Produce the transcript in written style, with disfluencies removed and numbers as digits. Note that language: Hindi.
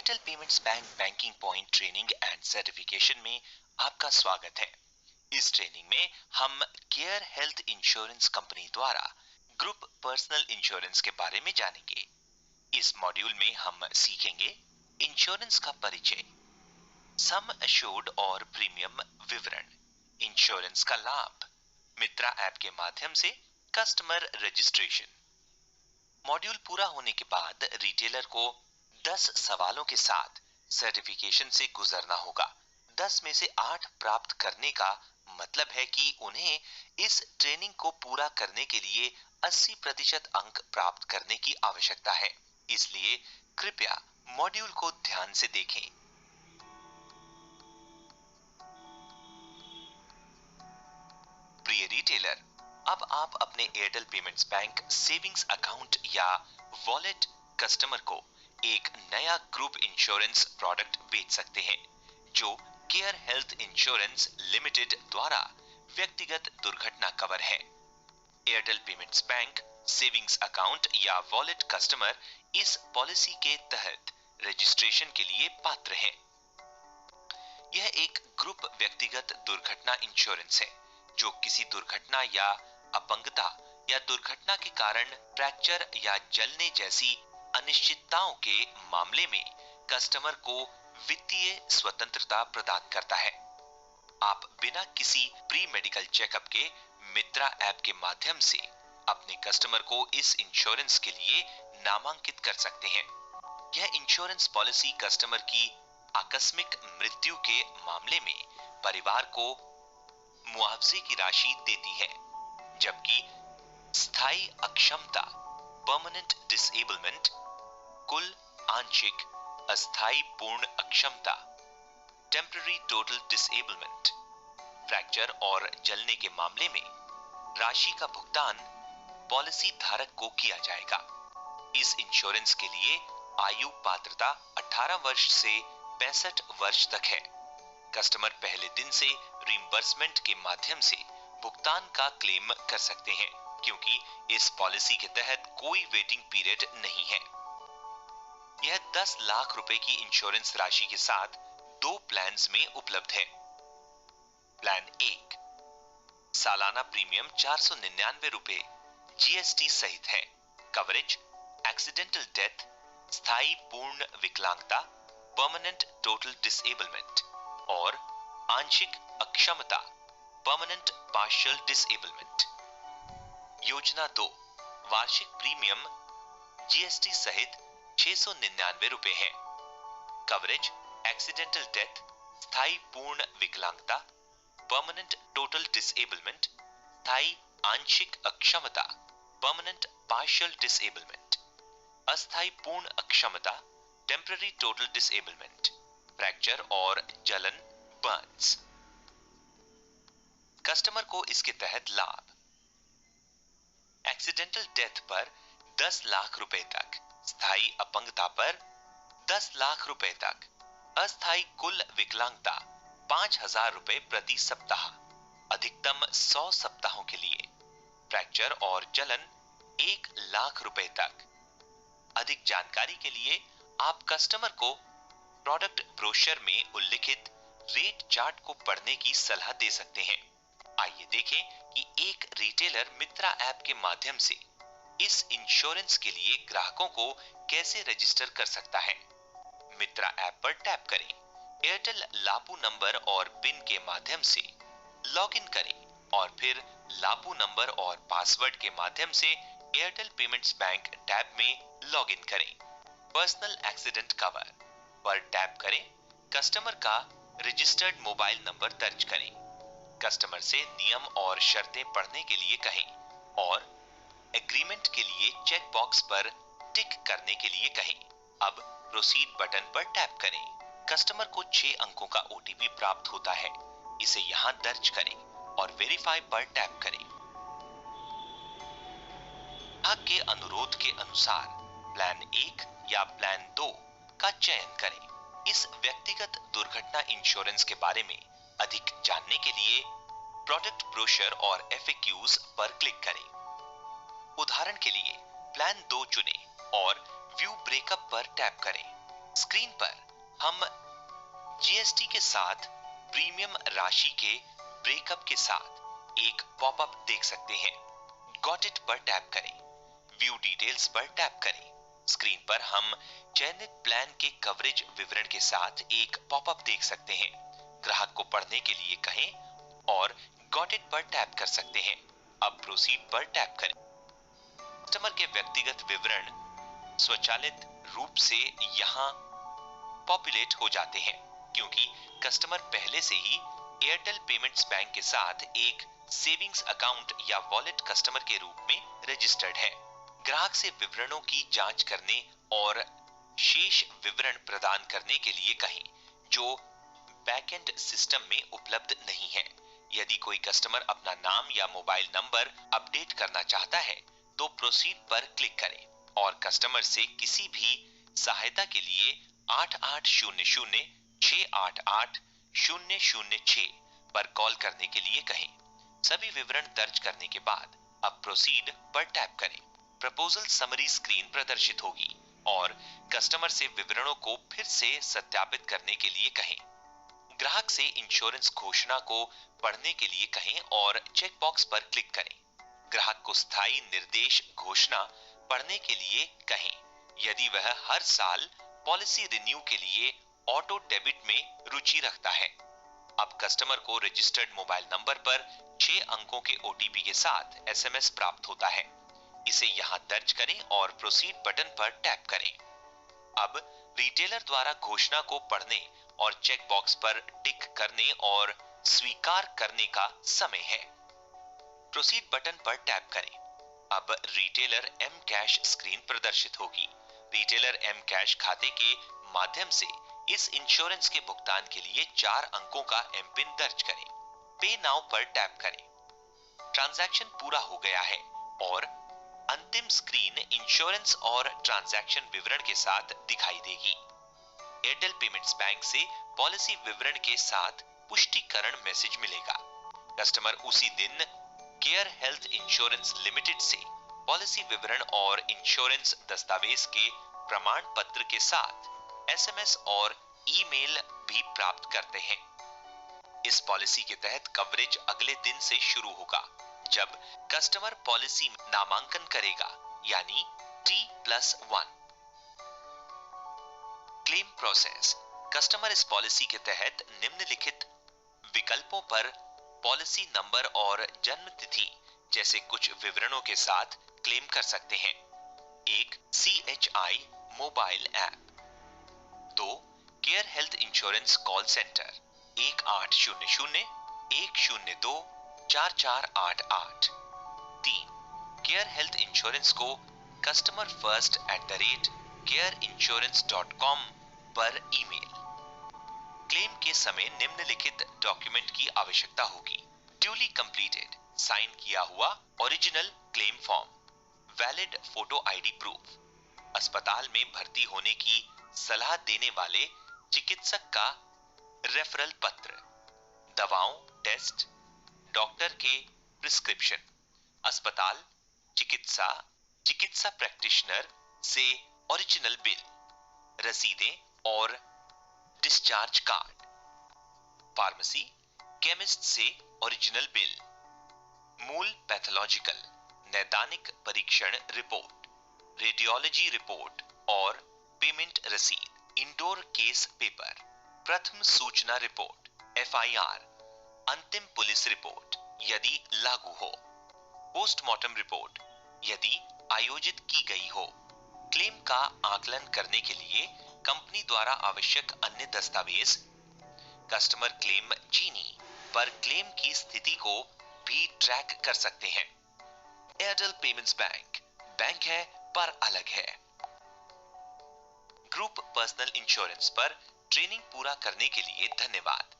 Airtel payments bank banking point training and certification में आपका स्वागत है। इस ट्रेनिंग में हम केयर हेल्थ इंश्योरेंस कंपनी द्वारा ग्रुप पर्सनल इंश्योरेंस के बारे में जानेंगे। इस मॉड्यूल में हम सीखेंगे इंश्योरेंस का परिचय, सम एश्योर्ड और प्रीमियम विवरण, इंश्योरेंस का लाभ, मित्रा ऐप के माध्यम से कस्टमर रजिस्ट्रेशन। मॉड्यूल पूरा होने के बाद रिटेलर को 10 सवालों के साथ सर्टिफिकेशन से गुजरना होगा। 10 में से 8 प्राप्त करने का मतलब है कि उन्हें इस ट्रेनिंग को पूरा करने के लिए 80% अंक प्राप्त करने की आवश्यकता है। इसलिए कृपया मॉड्यूल को ध्यान से देखें। प्रिय रिटेलर, अब आप अपने Airtel payments bank savings account या वॉलेट कस्टमर को एक नया ग्रुप इंश्योरेंस प्रोडक्ट बेच सकते हैं जो केयर हेल्थ इंश्योरेंस लिमिटेड द्वारा व्यक्तिगत दुर्घटना कवर है। Airtel payments bank savings account या वॉलेट कस्टमर इस पॉलिसी के तहत रजिस्ट्रेशन के लिए पात्र है। यह एक ग्रुप व्यक्तिगत दुर्घटना इंश्योरेंस है जो किसी दुर्घटना या अपंगता या दुर्घटना के कारण फ्रैक्चर या जलने जैसी अनिश्चितताओं के मामले में कस्टमर को वित्तीय स्वतंत्रता प्रदान करता है। आप बिना किसी प्री मेडिकल चेकअप के मित्रा ऐप के माध्यम से अपने कस्टमर को इस इंश्योरेंस के लिए नामांकित कर सकते हैं। यह इंश्योरेंस पॉलिसी कस्टमर की आकस्मिक मृत्यु के मामले में परिवार को मुआवजे की राशि देती है, जबकि स्थायी अक्षमता परमानेंट डिसेबलमेंट, कुल आंशिक अस्थायी पूर्ण अक्षमता टेम्पररी टोटल डिसेबलमेंट, फ्रैक्चर और जलने के मामले में राशि का भुगतान पॉलिसी धारक को किया जाएगा। इस इंश्योरेंस के लिए आयु पात्रता 18 वर्ष से 65 वर्ष तक है। कस्टमर पहले दिन से रिइंबर्समेंट के माध्यम से भुगतान का क्लेम कर सकते हैं, क्योंकि इस पॉलिसी के तहत कोई वेटिंग पीरियड नहीं है। यह 10 लाख रुपए की इंश्योरेंस राशि के साथ 2 प्लान्स में उपलब्ध है। प्लान 1 सालाना प्रीमियम 499 रुपए जीएसटी सहित है। कवरेज एक्सीडेंटल डेथ, स्थायी पूर्ण विकलांगता परमानेंट टोटल डिसेबलमेंट और आंशिक अक्षमता परमानेंट पार्शियल डिसेबलमेंट। योजना 2 वार्षिक प्रीमियम जीएसटी सहित 699 रुपए है। कवरेज एक्सीडेंटल डेथ, स्थायी पूर्ण विकलांगता परमानेंट टोटल डिसेबलमेंट, स्थायी आंशिक अक्षमता परमानेंट पार्शियल डिसेबलमेंट, अस्थायी पूर्ण अक्षमता टेम्पररी टोटल डिसेबलमेंट, फ्रैक्चर और जलन बर्न्स। कस्टमर को इसके तहत लाभ: एक्सीडेंटल डेथ पर 10 लाख रुपए तक, स्थायी अपंगता पर 10 लाख रुपए तक, अस्थायी कुल विकलांगता 5,000 रुपए प्रति सप्ताह, अधिकतम 100 सप्ताहों के लिए, फ्रैक्चर और जलन 1 लाख रुपए तक। अधिक जानकारी के लिए आप कस्टमर को प्रोडक्ट ब्रोशर में उल्लिखित रेट चार्ट को पढ़ने की सलाह दे सकते हैं। आइए देखें कि एक रिटेलर मित्रा ऐप के माध्यम से इस इंश्योरेंस के लिए ग्राहकों को कैसे रजिस्टर कर सकता है। मित्रा ऐप पर टैप करें, एयरटेल लापू नंबर और पिन के माध्यम से लॉगिन करें और फिर लापू नंबर और पासवर्ड के माध्यम से एयरटेल पेमेंट्स बैंक टैब में लॉगिन करें। पर्सनल एक्सीडेंट कवर पर टैप करें, कस्टमर का रजिस्टर्ड मोबाइल नंबर दर्ज करें, कस्टमर से नियम और शर्तें पढ़ने के लिए कहें और एग्रीमेंट के लिए चेक बॉक्स पर टिक करने के लिए कहें। अब प्रोसीड बटन पर टैप करें। कस्टमर को 6 अंकों का ओटीपी प्राप्त होता है, इसे यहां दर्ज करें और वेरीफाई पर टैप करें। ग्राहक के अनुरोध के अनुसार प्लान 1 या प्लान 2 का चयन करें। इस व्यक्तिगत दुर्घटना इंश्योरेंस के बारे में अधिक जानने के लिए प्रोडक्ट ब्रोशर और एफएक्यूज पर क्लिक करें। उदाहरण के लिए प्लान 2 चुनें और व्यू ब्रेकअप पर टैप करें। स्क्रीन पर हम जीएसटी के साथ प्रीमियम राशि के ब्रेकअप के साथ एक पॉपअप देख सकते हैं। गॉट इट पर टैप करें। व्यू डिटेल्स पर टैप करें। स्क्रीन पर हम चयनित प्लान के कवरेज विवरण के साथ एक पॉपअप देख सकते हैं। ग्राहक को पढ़ने के लिए कहें और गॉट इट पर टैप कर सकते हैं। अब प्रोसीड पर टैप करें। कस्टमर के व्यक्तिगत विवरण स्वचालित रूप से यहाँ पॉपुलेट हो जाते हैं क्योंकि कस्टमर पहले से ही एयरटेल पेमेंट्स बैंक के साथ एक सेविंग्स अकाउंट या वॉलेट कस्टमर के रूप में रजिस्टर्ड है। ग्राहक से विवरणों की जांच करने और शेष विवरण प्रदान करने के लिए कहें जो बैकएंड सिस्टम में उपलब्ध नहीं है। यदि कोई कस्टमर अपना नाम या मोबाइल नंबर अपडेट करना चाहता है तो प्रोसीड पर क्लिक करें और कस्टमर से किसी भी सहायता के लिए 8800-688-006 पर कॉल करने के लिए कहें। सभी विवरण दर्ज करने के बाद अब प्रोसीड पर टैप करें। प्रपोजल समरी स्क्रीन प्रदर्शित होगी और कस्टमर से विवरणों को फिर से सत्यापित करने के लिए कहें। ग्राहक से इंश्योरेंस घोषणा को पढ़ने के लिए कहें और चेक बॉक्स पर क्लिक करें। ग्राहक को स्थायी निर्देश घोषणा पढ़ने के लिए कहें यदि वह हर साल पॉलिसी रिन्यू के लिए ऑटो डेबिट में रुचि रखता है। अब कस्टमर को रजिस्टर्ड मोबाइल नंबर पर 6 अंकों के ओटीपी के साथ एसएमएस प्राप्त होता है। इसे यहां दर्ज करें और प्रोसीड बटन पर टैप करें। अब रिटेलर द्वारा घोषणा को पढ़ने और चेक बॉक्स पर टिक करने और स्वीकार करने का समय है। प्रोसीड बटन पर टैप करें। अब रिटेलर एम कैश स्क्रीन प्रदर्शित होगी। रिटेलर एम कैश खाते के माध्यम से इस इंश्योरेंस के भुगतान के लिए 4 अंकों का एम पिन दर्ज करें। पे नाउ पर टैप करें। ट्रांजैक्शन पूरा हो गया है और अंतिम स्क्रीन इंश्योरेंस और ट्रांजैक्शन विवरण के साथ दिखाई देगी। एयरटेल पेमेंट्स बैंक से पॉलिसी विवरण के साथ पुष्टिकरण मैसेज मिलेगा। कस्टमर उसी दिन केयर हेल्थ इंश्योरेंस लिमिटेड से पॉलिसी विवरण और इंश्योरेंस दस्तावेज के प्रमाण पत्र के साथ एसएमएस और ईमेल भी प्राप्त करते हैं। इस पॉलिसी के तहत कवरेज अगले दिन से शुरू होगा जब कस्टमर पॉलिसी नामांकन करेगा यानी T+1। Claim process. कस्टमर इस पॉलिसी के तहत निम्नलिखित विकल्पों पर पॉलिसी नंबर और जन्म तिथि जैसे कुछ विवरणों के साथ क्लेम कर सकते हैं। 1. CHI mobile app. 2. Care health insurance call centre 1800-102-4488। 3. Care health insurance को customerfirst@careinsurance.com पर ईमेल। क्लेम के समय निम्नलिखित डॉक्यूमेंट की आवश्यकता होगी। ड्यूली कंप्लीटेड साइन किया हुआ original claim form, valid photo ID proof, अस्पताल में भर्ती होने की सलाह देने वाले चिकित्सक का रेफरल पत्र, दवाओं, टेस्ट, डॉक्टर के प्रिस्क्रिप्शन, अस्पताल, चिकित्सा प्रैक्टिशनर से ओरिजिनल बिल, रसीदें और डिस्चार्ज कार्ड, फार्मेसी, केमिस्ट से ओरिजिनल बिल, मूल पैथोलॉजिकल, नैदानिक परीक्षण रिपोर्ट, रेडियोलॉजी रिपोर्ट और पेमेंट रसीद, इंडोर केस पेपर, प्रथम सूचना रिपोर्ट, FIR, अंतिम पुलिस रिपोर्ट यदि लागू हो, पोस्टमार्टम रिपोर्ट यदि आयोजित की गई हो। क्लेम का आकलन करने के लिए कंपनी द्वारा आवश्यक अन्य दस्तावेज, कस्टमर क्लेम जीनी पर क्लेम की स्थिति को भी ट्रैक कर सकते हैं। एयरटेल पेमेंट्स बैंक है पर अलग है। ग्रुप पर्सनल इंश्योरेंस पर ट्रेनिंग पूरा करने के लिए धन्यवाद।